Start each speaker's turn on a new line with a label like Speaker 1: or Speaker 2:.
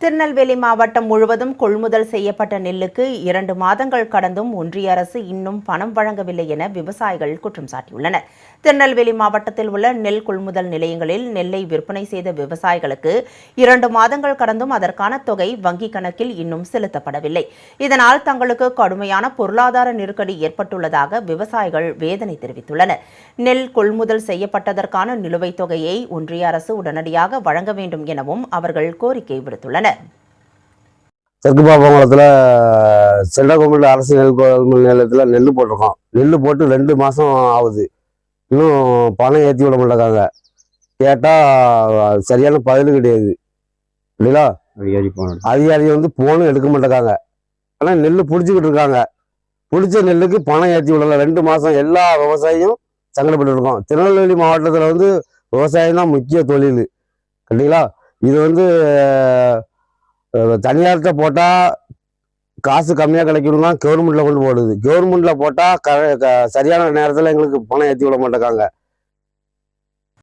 Speaker 1: திருநெல்வேலி மாவட்டம் முழுவதும் கொள்முதல் செய்யப்பட்ட நெல்லுக்கு 2 மாதங்கள் கடந்தும் ஒன்றிய அரசு இன்னும் பணம் வழங்கவில்லை என விவசாயிகள் குற்றம் சாட்டியுள்ளனர். திருநெல்வேலி மாவட்டத்தில் உள்ள நெல் கொள்முதல் நிலையங்களில் நெல்லை விற்பனை செய்த விவசாயிகளுக்கு 2 மாதங்கள் கடந்தும் அதற்கான தொகை வங்கிக் கணக்கில் இன்னும் செலுத்தப்படவில்லை. இதனால் தங்களுக்கு கடுமையான பொருளாதார நெருக்கடி ஏற்பட்டுள்ளதாக விவசாயிகள் வேதனை தெரிவித்துள்ளனர். நெல் கொள்முதல் செய்யப்பட்டதற்கான நிலுவைத் தொகையை ஒன்றிய அரசு உடனடியாக வழங்க வேண்டும் எனவும் அவர்கள் கோரிக்கை விடுத்துள்ளனர்.
Speaker 2: தெற்கு பாப்பங்குளத்தில் சென்ட்ரல் கவர்மெண்ட் அரசு நெல் கொள்முதல் நிலையத்தில் நெல் போட்டிருக்கோம். நெல் போட்டு 2 மாதம் ஆகுது. இன்னும் பணம் ஏற்றி விட மாட்டேங்காங்க. கேட்டால் சரியான பதில் கிடையாது. இல்லைங்களா? அதிகாரி போனும் எடுக்க மாட்டேங்காங்க. ஆனால் நெல் பிடிச்சிக்கிட்டு இருக்காங்க. பிடிச்ச நெல்லுக்கு பணம் ஏற்றி விடல. 2 மாதம் எல்லா விவசாயியும் சங்கடப்பட்டு இருக்கோம். திருநெல்வேலி மாவட்டத்தில் விவசாயம் தான் முக்கிய தொழில். இல்லைங்களா? இது தனியார்கிட்ட போட்டால் காசு கம்மியாக கிடைக்கணும்னா கவர்மெண்ட்டில் கொண்டு போடுது. கவர்மெண்ட்டில் போட்டால் சரியான நேரத்தில் எங்களுக்கு பணம் ஏற்றி விட மாட்டேங்காங்க.